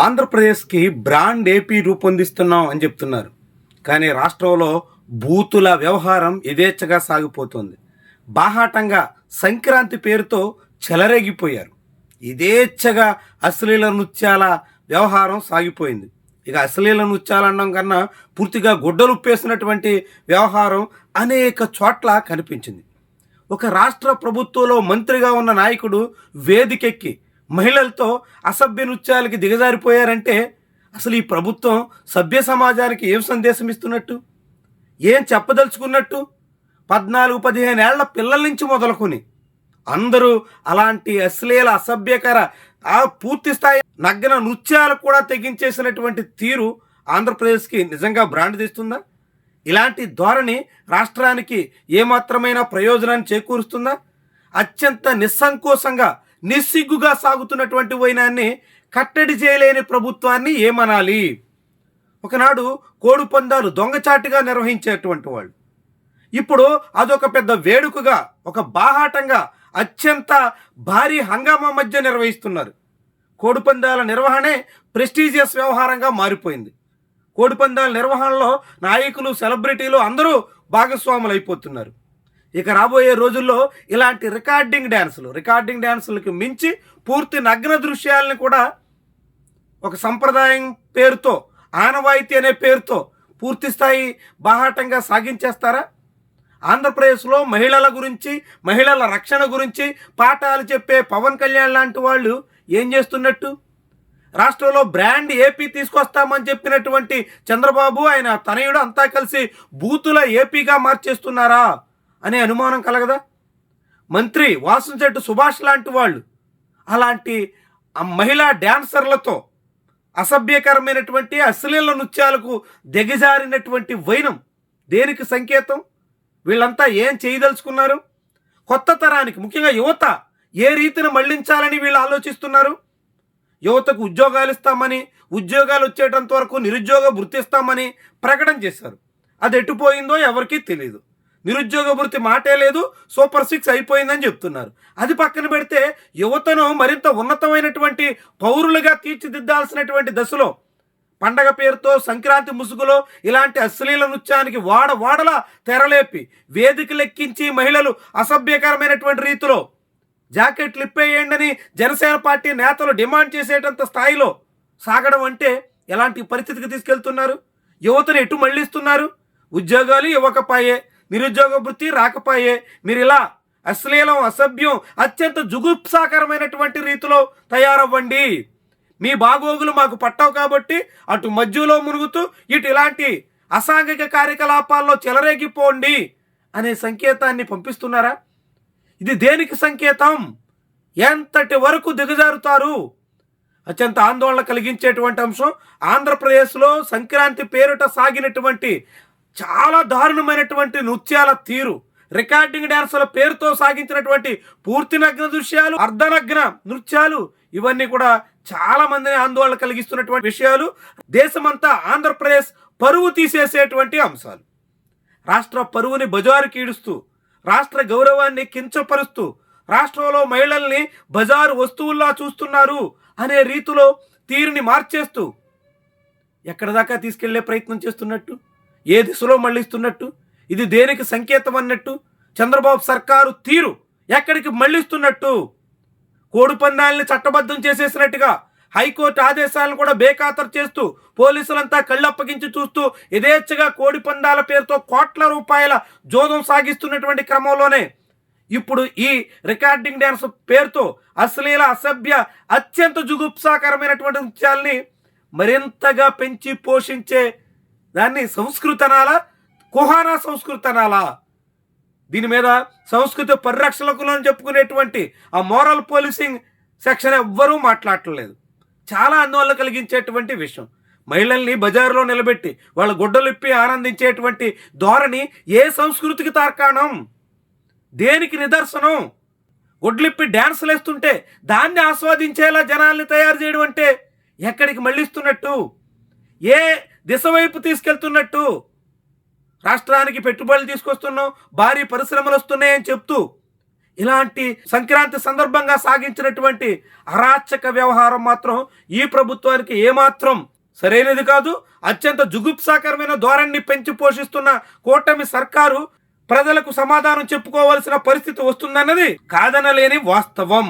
ఆంధ్రప్రదేశ్కి brand AP రూపొందిస్తున్నాం అని చెప్తున్నారు. కానీ రాష్ట్రంలో బూతుల వ్యవహారం యథేచ్ఛగా సాగిపోతుంది. బాహాటంగా సంక్రాంతి పేరుతో చెలరేగిపోయారు. యథేచ్ఛగా అశ్లీల నృత్యాల వ్యవహారం సాగిపోయింది. ఇక అశ్లీల నృత్యాలు అనడం కన్నా పూర్తిగా గుడ్డలుప్పేసినటువంటి వ్యవహారం అనేక చోట్ల కనిపించింది. ఒక రాష్ట్ర ప్రభుత్వంలో మంత్రిగా ఉన్న నాయకుడు వేదికెక్కి మహిళలతో అసభ్య నృత్యాలకి దిగజారిపోయారంటే అసలు ఈ ప్రభుత్వం సభ్య సమాజానికి ఏం సందేశం ఇస్తున్నట్టు, ఏం చెప్పదలుచుకున్నట్టు? 14-15 ఏళ్ల పిల్లల నుంచి మొదలుకొని అందరూ అలాంటి అశ్లీల అసభ్యకర పూర్తి స్థాయి నగ్న నృత్యాలు కూడా తెగించేసినటువంటి తీరు ఆంధ్రప్రదేశ్కి నిజంగా బ్రాండ్ తీస్తుందా? ఇలాంటి ధోరణి రాష్ట్రానికి ఏమాత్రమైన ప్రయోజనాన్ని చేకూరుస్తుందా? అత్యంత నిస్సంకోచంగా నిస్సిగ్గుగా సాగుతున్నటువంటి వైనాన్ని కట్టడి చేయలేని ప్రభుత్వాన్ని ఏమనాలి? ఒకనాడు కోడి పందాలు దొంగచాటుగా నిర్వహించేటువంటి వాళ్ళు ఇప్పుడు అదొక పెద్ద వేడుకగా, ఒక బాహాటంగా, అత్యంత భారీ హంగామా మధ్య నిర్వహిస్తున్నారు. కోడిపందాల నిర్వహణే ప్రెస్టీజియస్ వ్యవహారంగా మారిపోయింది. కోడిపందాల నిర్వహణలో నాయకులు, సెలబ్రిటీలు అందరూ భాగస్వాములు అయిపోతున్నారు. ఇక రాబోయే రోజుల్లో ఇలాంటి రికార్డింగ్ డ్యాన్సులకు మించి పూర్తి నగ్న దృశ్యాలను కూడా ఒక సంప్రదాయం పేరుతో, ఆనవాయితీ అనే పేరుతో పూర్తి స్థాయి బాహాటంగా సాగించేస్తారా? ఆంధ్రప్రదేశ్లో మహిళల గురించి, మహిళల రక్షణ గురించి పాఠాలు చెప్పే పవన్ కళ్యాణ్ లాంటి వాళ్ళు ఏం చేస్తున్నట్టు? రాష్ట్రంలో బ్రాండ్ ఏపీ తీసుకొస్తామని చెప్పినటువంటి చంద్రబాబు, ఆయన తనయుడు అంతా కలిసి బూతుల ఏపీగా మార్చేస్తున్నారా అనే అనుమానం కలగదా? మంత్రి వాసంశెట్టి సుభాష్ లాంటి వాళ్ళు అలాంటి మహిళా డ్యాన్సర్లతో అసభ్యకరమైనటువంటి అశ్లీల నృత్యాలకు దిగజారినటువంటి వైనం దేనికి సంకేతం? వీళ్ళంతా ఏం చేయదలుచుకున్నారు? కొత్త తరానికి, ముఖ్యంగా యువత ఏ రీతిని మళ్లించాలని వీళ్ళు ఆలోచిస్తున్నారు? యువతకు ఉద్యోగాలు ఇస్తామని, ఉద్యోగాలు వచ్చేటంత వరకు నిరుద్యోగ భృతి ఇస్తామని ప్రకటన చేశారు. అది ఎట్టుపోయిందో ఎవరికీ తెలియదు. నిరుద్యోగ భృతి మాటే లేదు, సూపర్ 6 అయిపోయిందని చెప్తున్నారు. అది పక్కన పెడితే యువతను మరింత ఉన్నతమైనటువంటి పౌరులుగా తీర్చిదిద్దాల్సినటువంటి దశలో పండగ పేరుతో, సంక్రాంతి ముసుగులో ఇలాంటి అశ్లీల నృత్యానికి వాడలా తెరలేపి వేదికలెక్కించి మహిళలు అసభ్యకరమైనటువంటి రీతిలో జాకెట్లు ఇప్పేయండి అని జనసేన పార్టీ నేతలు డిమాండ్ చేసేటంత స్థాయిలో సాగడం అంటే ఎలాంటి పరిస్థితికి తీసుకెళ్తున్నారు? యువతను ఎటు మళ్లిస్తున్నారు? ఉద్యోగాలు ఇవ్వకపోయే, నిరుద్యోగ వృత్తి రాకపోయే మీరు ఇలా అశ్లీలం, అసభ్యం, అత్యంత జుగుప్సాకరమైనటువంటి రీతిలో తయారవ్వండి. మీ బాగోగులు మాకు పట్టవు కాబట్టి అటు మధ్యలో మునుగుతూ ఇటు ఇలాంటి అసాంఘిక కార్యకలాపాల్లో చెలరేగిపోండి అనే సంకేతాన్ని పంపిస్తున్నారా? ఇది దేనికి సంకేతం? ఎంతటి వరకు దిగజారుతారు? అత్యంత ఆందోళన కలిగించేటువంటి అంశం ఆంధ్రప్రదేశ్లో సంక్రాంతి పేరుట సాగినటువంటి చాలా దారుణమైనటువంటి నృత్యాల తీరు, రికార్డింగ్ డ్యాన్సుల పేరుతో సాగించినటువంటి పూర్తి నగ్న దృశ్యాలు, అర్ధనగ్న నృత్యాలు, ఇవన్నీ కూడా చాలా మందిని ఆందోళన కలిగిస్తున్నటువంటి విషయాలు. దేశమంతా ఆంధ్రప్రదేశ్ పరువు తీసేసేటువంటి అంశాలు. రాష్ట్ర పరువుని బజారుకి ఈడుస్తూ, రాష్ట్ర గౌరవాన్ని కించపరుస్తూ, రాష్ట్రంలో మహిళల్ని బజారు వస్తువుల్లా చూస్తున్నారు అనే రీతిలో తీరుని మార్చేస్తూ ఎక్కడ దాకా తీసుకెళ్లే ప్రయత్నం చేస్తున్నట్టు, ఏ దిశలో మళ్లిస్తున్నట్టు, ఇది దేనికి సంకేతం అన్నట్టు? చంద్రబాబు సర్కారు తీరు ఎక్కడికి మళ్లిస్తున్నట్టు? కోడి పందాలని చట్టబద్ధం చేసేసినట్టుగా హైకోర్టు ఆదేశాలను కూడా బేఖాతరు చేస్తూ పోలీసులంతా కళ్ళప్పగించి చూస్తూ యథేచ్ఛగా కోడి పందాల పేరుతో కోట్ల రూపాయల జోదం సాగిస్తున్నటువంటి క్రమంలోనే ఇప్పుడు ఈ రికార్డింగ్ డ్యాన్స్ పేరుతో అశ్లీల, అసభ్య, అత్యంత జుగుప్సాకరమైనటువంటి నృత్యాల్ని మరింతగా పెంచి పోషించే దాన్ని సంస్కృతనాలా, కుహానా సంస్కృతనాలా? దీని మీద సంస్కృతి పరిరక్షకులు అని చెప్పుకునేటువంటి ఆ మోరల్ పోలీసింగ్ సెక్షన్ ఎవ్వరూ మాట్లాడలేదు. చాలా ఆందోళన కలిగించేటువంటి విషయం. మహిళల్ని బజారులో నిలబెట్టి వాళ్ళ గుడ్డలిప్పి ఆనందించేటువంటి ధోరణి ఏ సంస్కృతికి తార్కాణం? దేనికి నిదర్శనం? గుడ్లిప్పి డ్యాన్సులు వేస్తుంటే దాన్ని ఆస్వాదించేలా జనాల్ని తయారు చేయడం అంటే ఎక్కడికి మళ్ళిస్తున్నట్టు? ఏ దిశ వైపు తీసుకెళ్తున్నట్టు? రాష్ట్రానికి పెట్టుబడులు తీసుకొస్తున్నాం, భారీ పరిశ్రమలు వస్తున్నాయని చెప్తూ ఇలాంటి సంక్రాంతి సందర్భంగా సాగించినటువంటి అరాచక వ్యవహారం మాత్రం ఈ ప్రభుత్వానికి ఏమాత్రం సరైనది కాదు. అత్యంత జుగుప్సాకరమైన ధోరణిని పెంచి పోషిస్తున్న కూటమి సర్కారు ప్రజలకు సమాధానం చెప్పుకోవాల్సిన పరిస్థితి వస్తుందన్నది కాదనలేని వాస్తవం.